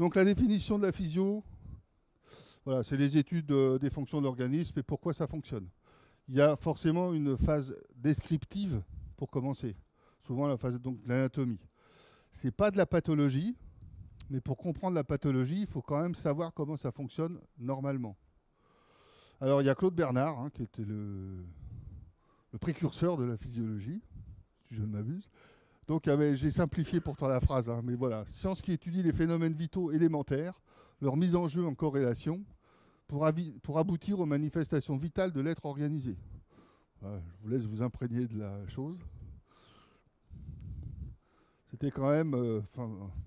Donc la définition de la physio, voilà, c'est les études des fonctions de l'organisme et pourquoi ça fonctionne. Il y a forcément une phase descriptive pour commencer. Souvent la phase donc, de l'anatomie. C'est pas de la pathologie, mais pour comprendre la pathologie, il faut quand même savoir comment ça fonctionne normalement. Alors il y a Claude Bernard, hein, qui était le précurseur de la physiologie, si je ne m'abuse. Donc j'ai simplifié pourtant la phrase, hein, mais voilà. Science qui étudie les phénomènes vitaux élémentaires, leur mise en jeu en corrélation, pour aboutir aux manifestations vitales de l'être organisé. Voilà, je vous laisse vous imprégner de la chose. C'était quand même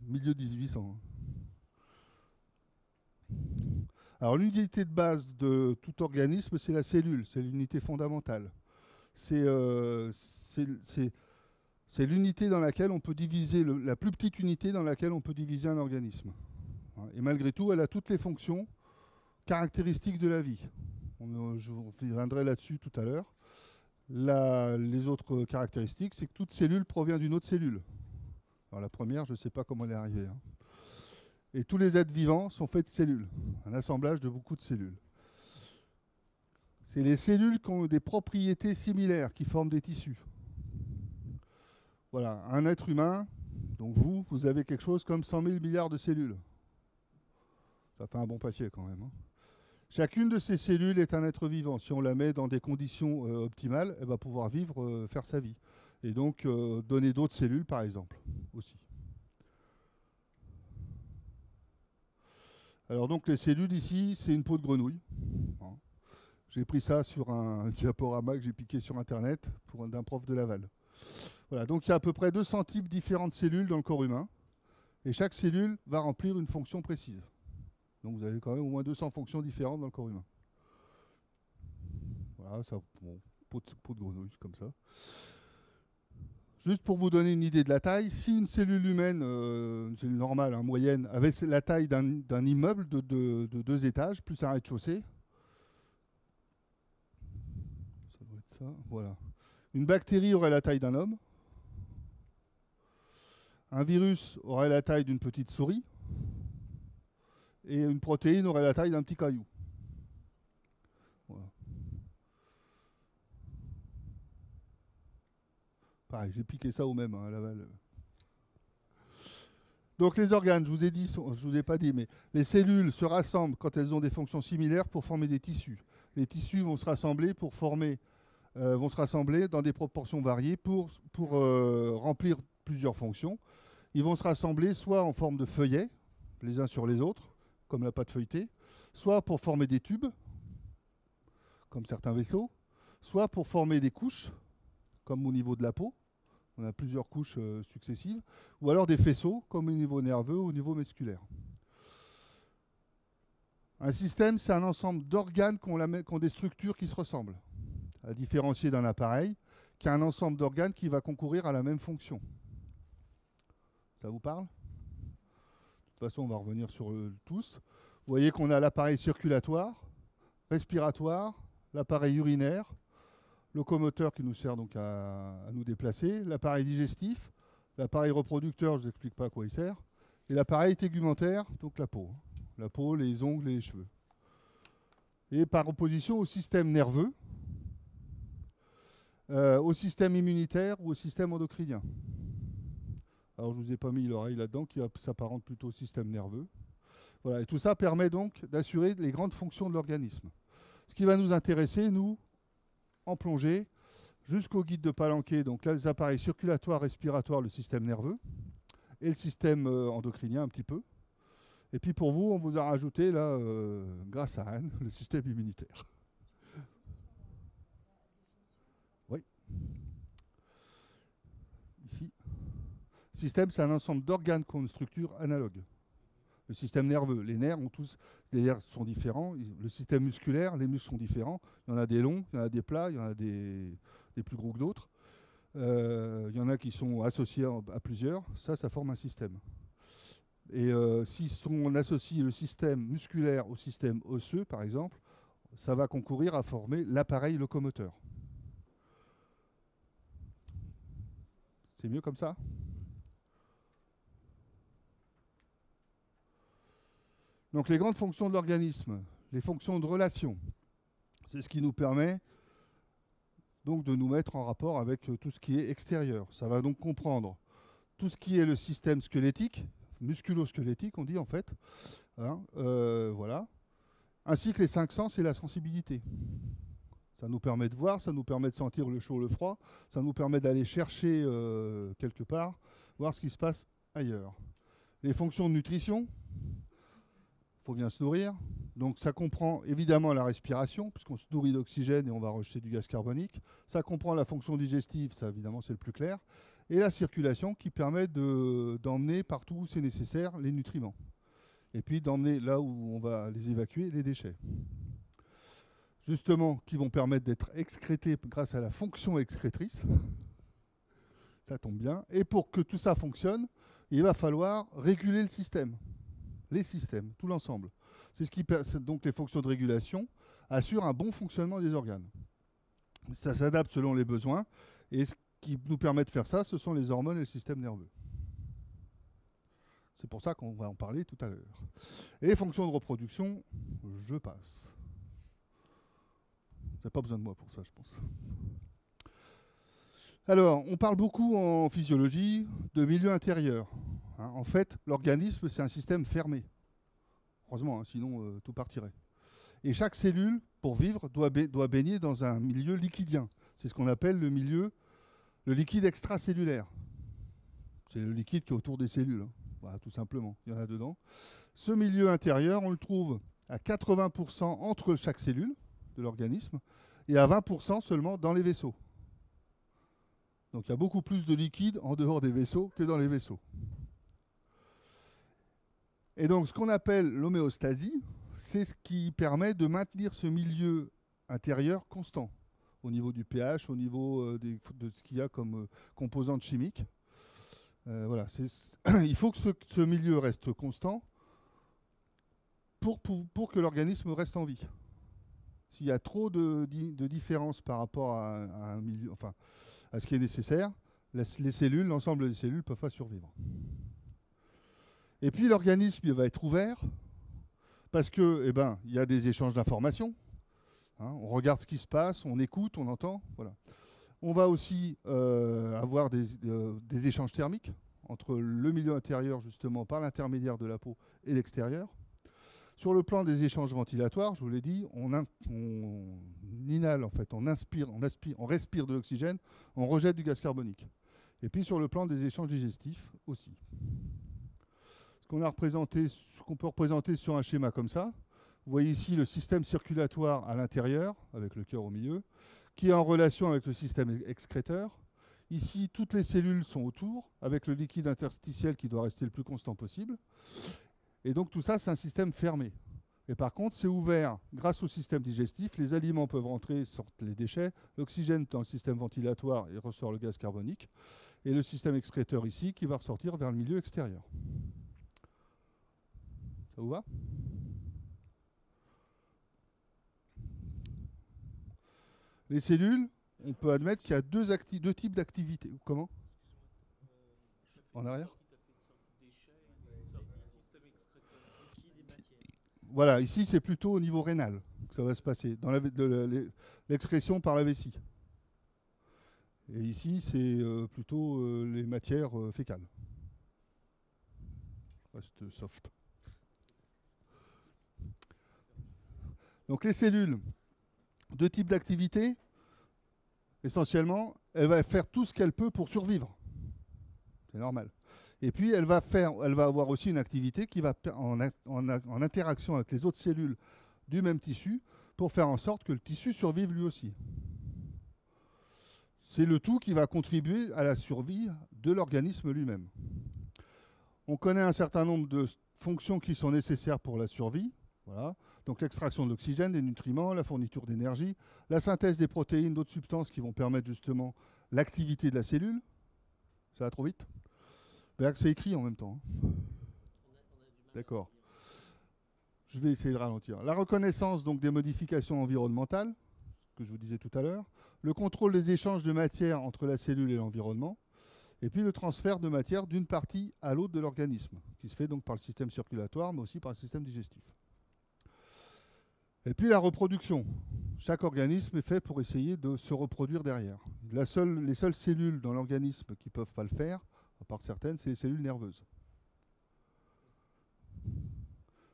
milieu 1800. Alors l'unité de base de tout organisme, c'est la cellule, c'est l'unité fondamentale. C'est l'unité dans laquelle on peut diviser, la plus petite unité dans laquelle on peut diviser un organisme. Et malgré tout, elle a toutes les fonctions caractéristiques de la vie. Je reviendrai là-dessus tout à l'heure. Les autres caractéristiques, c'est que toute cellule provient d'une autre cellule. Alors la première, je ne sais pas comment elle est arrivée. Hein. Et tous les êtres vivants sont faits de cellules, un assemblage de beaucoup de cellules. C'est les cellules qui ont des propriétés similaires, qui forment des tissus. Voilà, un être humain, donc vous avez quelque chose comme 100 000 milliards de cellules. Ça fait un bon paquet quand même. Hein. Chacune de ces cellules est un être vivant. Si on la met dans des conditions optimales, elle va pouvoir vivre, faire sa vie. Et donc donner d'autres cellules, par exemple, aussi. Alors donc les cellules ici, c'est une peau de grenouille. Hein. J'ai pris ça sur un diaporama que j'ai piqué sur Internet d'un prof de Laval. Voilà, donc il y a à peu près 200 types différents de cellules dans le corps humain. Et chaque cellule va remplir une fonction précise. Donc vous avez quand même au moins 200 fonctions différentes dans le corps humain. Voilà, ça, bon, peau de grenouille, comme ça. Juste pour vous donner une idée de la taille, si une cellule humaine, une cellule normale, hein, moyenne, avait la taille d'un immeuble de 2 étages, plus un rez-de-chaussée, ça doit être ça, voilà. Une bactérie aurait la taille d'un homme. Un virus aurait la taille d'une petite souris. Et une protéine aurait la taille d'un petit caillou. Voilà. Pareil, j'ai piqué ça au même, hein, à Laval. Donc les organes, je vous ai pas dit, mais les cellules se rassemblent quand elles ont des fonctions similaires pour former des tissus. Les tissus vont se rassembler dans des proportions variées pour remplir plusieurs fonctions. Ils vont se rassembler soit en forme de feuillets, les uns sur les autres, comme la pâte feuilletée, soit pour former des tubes, comme certains vaisseaux, soit pour former des couches, comme au niveau de la peau. On a plusieurs couches successives, ou alors des faisceaux, comme au niveau nerveux ou au niveau musculaire. Un système, c'est un ensemble d'organes qui ont des structures qui se ressemblent, à différencier d'un appareil, qui a un ensemble d'organes qui va concourir à la même fonction. Ça vous parle ? De toute façon, on va revenir sur tous. Vous voyez qu'on a l'appareil circulatoire, respiratoire, l'appareil urinaire, locomoteur qui nous sert donc à nous déplacer, l'appareil digestif, l'appareil reproducteur, je ne vous explique pas à quoi il sert, et l'appareil tégumentaire, donc la peau. La peau, les ongles et les cheveux. Et par opposition au système nerveux, au système immunitaire ou au système endocrinien. Alors je ne vous ai pas mis l'oreille là-dedans, qui s'apparente plutôt au système nerveux. Voilà, et tout ça permet donc d'assurer les grandes fonctions de l'organisme. Ce qui va nous intéresser, nous, en plongée, jusqu'au guide de Palenquet, donc là, les appareils circulatoires, respiratoires, le système nerveux, et le système endocrinien un petit peu. Et puis pour vous, on vous a rajouté, là, grâce à Anne, le système immunitaire. Oui. Ici. Système, c'est un ensemble d'organes qui ont une structure analogue. Le système nerveux, les nerfs les nerfs sont différents. Le système musculaire, les muscles sont différents. Il y en a des longs, il y en a des plats, il y en a des plus gros que d'autres. Il y en a qui sont associés à plusieurs. Ça forme un système. Et si on associe le système musculaire au système osseux, par exemple, ça va concourir à former l'appareil locomoteur. C'est mieux comme ça ? Donc les grandes fonctions de l'organisme, les fonctions de relation, c'est ce qui nous permet donc de nous mettre en rapport avec tout ce qui est extérieur. Ça va donc comprendre tout ce qui est le système squelettique, musculo-squelettique on dit en fait, hein, voilà, ainsi que les 5 sens et la sensibilité. Ça nous permet de voir, ça nous permet de sentir le chaud, le froid, ça nous permet d'aller chercher quelque part, voir ce qui se passe ailleurs. Les fonctions de nutrition, il faut bien se nourrir. Donc ça comprend évidemment la respiration, puisqu'on se nourrit d'oxygène et on va rejeter du gaz carbonique. Ça comprend la fonction digestive, ça évidemment c'est le plus clair. Et la circulation qui permet d'emmener partout où c'est nécessaire les nutriments. Et puis d'emmener là où on va les évacuer, les déchets. Justement, qui vont permettre d'être excrétés grâce à la fonction excrétrice. Ça tombe bien. Et pour que tout ça fonctionne, il va falloir réguler le système. Les systèmes, tout l'ensemble. C'est ce qui donc les fonctions de régulation assurent un bon fonctionnement des organes. Ça s'adapte selon les besoins. Et ce qui nous permet de faire ça, ce sont les hormones et le système nerveux. C'est pour ça qu'on va en parler tout à l'heure. Et les fonctions de reproduction, je passe. Vous n'avez pas besoin de moi pour ça, je pense. Alors, on parle beaucoup en physiologie de milieu intérieur. Hein, en fait, l'organisme, c'est un système fermé. Heureusement, hein, sinon tout partirait. Et chaque cellule, pour vivre, doit baigner dans un milieu liquidien. C'est ce qu'on appelle le liquide extracellulaire. C'est le liquide qui est autour des cellules. Hein. Voilà, tout simplement. Il y en a dedans. Ce milieu intérieur, on le trouve à 80% entre chaque cellule de l'organisme et à 20% seulement dans les vaisseaux. Donc il y a beaucoup plus de liquide en dehors des vaisseaux que dans les vaisseaux. Et donc ce qu'on appelle l'homéostasie, c'est ce qui permet de maintenir ce milieu intérieur constant au niveau du pH, au niveau de ce qu'il y a comme composantes chimiques. Voilà, il faut que ce milieu reste constant pour que l'organisme reste en vie. S'il y a trop de différence par rapport à un milieu, enfin, à ce qui est nécessaire, les cellules, l'ensemble des cellules ne peuvent pas survivre. Et puis l'organisme il va être ouvert parce que, il y a des échanges d'informations. Hein, on regarde ce qui se passe, on écoute, on entend. Voilà. On va aussi avoir des échanges thermiques entre le milieu intérieur, justement, par l'intermédiaire de la peau et l'extérieur. Sur le plan des échanges ventilatoires, je vous l'ai dit, on inhale, en fait, on respire de l'oxygène, on rejette du gaz carbonique. Et puis sur le plan des échanges digestifs aussi. Ce qu'on peut représenter sur un schéma comme ça, vous voyez ici le système circulatoire à l'intérieur, avec le cœur au milieu, qui est en relation avec le système excréteur. Ici, toutes les cellules sont autour, avec le liquide interstitiel qui doit rester le plus constant possible. Et donc tout ça, c'est un système fermé. Et par contre, c'est ouvert grâce au système digestif. Les aliments peuvent rentrer, sortent les déchets. L'oxygène dans le système ventilatoire et ressort le gaz carbonique. Et le système excréteur ici qui va ressortir vers le milieu extérieur. Ça vous va ? Les cellules, on peut admettre qu'il y a deux types d'activités. Comment ? En arrière ? Voilà, ici c'est plutôt au niveau rénal que ça va se passer, dans l'excrétion par la vessie. Et ici c'est plutôt les matières fécales. Reste soft. Donc les cellules, deux types d'activités. Essentiellement, elle va faire tout ce qu'elle peut pour survivre. C'est normal. Et puis, elle va avoir aussi une activité qui va en interaction avec les autres cellules du même tissu pour faire en sorte que le tissu survive lui aussi. C'est le tout qui va contribuer à la survie de l'organisme lui-même. On connaît un certain nombre de fonctions qui sont nécessaires pour la survie. Voilà. Donc l'extraction de l'oxygène, des nutriments, la fourniture d'énergie, la synthèse des protéines, d'autres substances qui vont permettre justement l'activité de la cellule. Ça va trop vite ? C'est écrit en même temps. D'accord. Je vais essayer de ralentir. La reconnaissance donc des modifications environnementales, que je vous disais tout à l'heure, le contrôle des échanges de matière entre la cellule et l'environnement, Et puis le transfert de matière d'une partie à l'autre de l'organisme, qui se fait donc par le système circulatoire, mais aussi par le système digestif. Et puis la reproduction. Chaque organisme est fait pour essayer de se reproduire derrière. Les seules cellules dans l'organisme qui ne peuvent pas le faire, à part certaines, c'est les cellules nerveuses.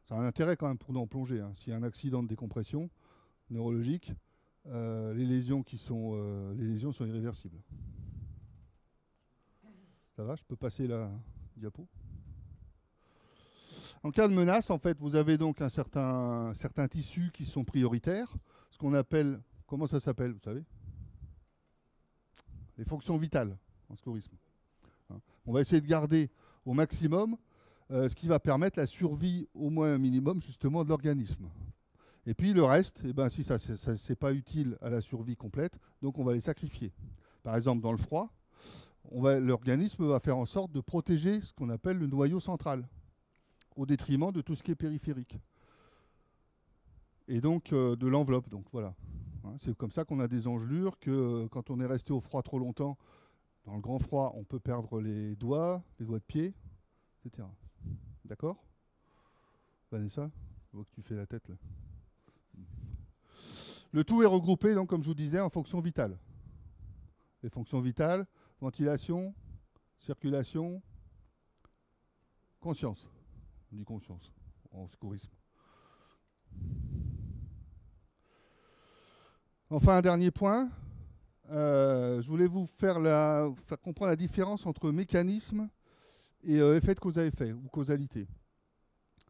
Ça a un intérêt quand même pour nous en plonger. Hein. S'il y a un accident de décompression neurologique, les lésions sont irréversibles. Ça va, je peux passer la diapo. En cas de menace, en fait, vous avez donc certains tissus qui sont prioritaires, ce qu'on appelle, comment ça s'appelle, vous savez? Les fonctions vitales en secourisme. On va essayer de garder au maximum ce qui va permettre la survie au moins un minimum justement de l'organisme. Et puis le reste, eh ben, si ça c'est pas utile à la survie complète, donc on va les sacrifier. Par exemple, dans le froid, l'organisme va faire en sorte de protéger ce qu'on appelle le noyau central, au détriment de tout ce qui est périphérique. Et donc de l'enveloppe. Donc voilà. Hein, c'est comme ça qu'on a des engelures, que quand on est resté au froid trop longtemps, dans le grand froid, on peut perdre les doigts de pied, etc. D'accord? Vanessa, je vois que tu fais la tête là. Le tout est regroupé, donc, comme je vous disais, en fonctions vitales. Les fonctions vitales, ventilation, circulation, conscience. On dit conscience en secourisme. Enfin, un dernier point. Je voulais vous faire comprendre la différence entre mécanisme et effet de cause à effet, ou causalité.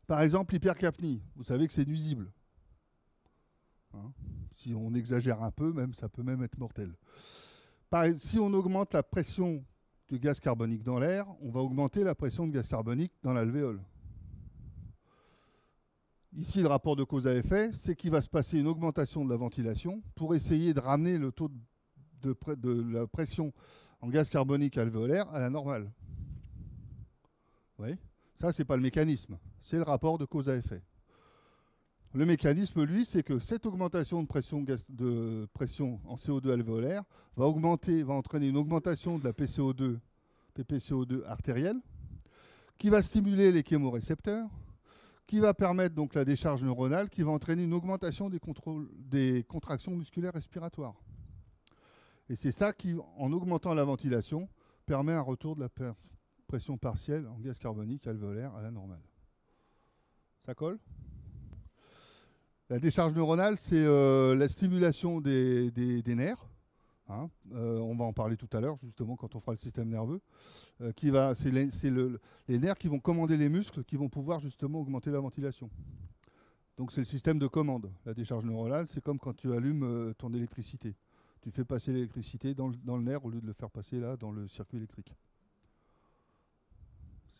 Par exemple, l'hypercapnie. Vous savez que c'est nuisible. Hein, si on exagère un peu, ça peut même être mortel. Si on augmente la pression de gaz carbonique dans l'air, on va augmenter la pression de gaz carbonique dans l'alvéole. Ici, le rapport de cause à effet, c'est qu'il va se passer une augmentation de la ventilation pour essayer de ramener le taux de la pression en gaz carbonique alvéolaire à la normale. Vous voyez ? Ça, ce n'est pas le mécanisme, c'est le rapport de cause à effet. Le mécanisme, lui, c'est que cette augmentation de pression en CO2 alvéolaire va entraîner une augmentation de la PPCO2 artérielle, qui va stimuler les chémorécepteurs, qui va permettre donc la décharge neuronale, qui va entraîner une augmentation des contractions musculaires respiratoires. Et c'est ça qui, en augmentant la ventilation, permet un retour de la pression partielle en gaz carbonique alvéolaire à la normale. Ça colle ? La décharge neuronale, c'est la stimulation des nerfs. Hein, on va en parler tout à l'heure, justement, quand on fera le système nerveux. C'est les nerfs qui vont commander les muscles, qui vont pouvoir justement augmenter la ventilation. Donc c'est le système de commande. La décharge neuronale, c'est comme quand tu allumes ton électricité. Tu fais passer l'électricité dans le nerf au lieu de le faire passer là dans le circuit électrique.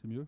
C'est mieux ?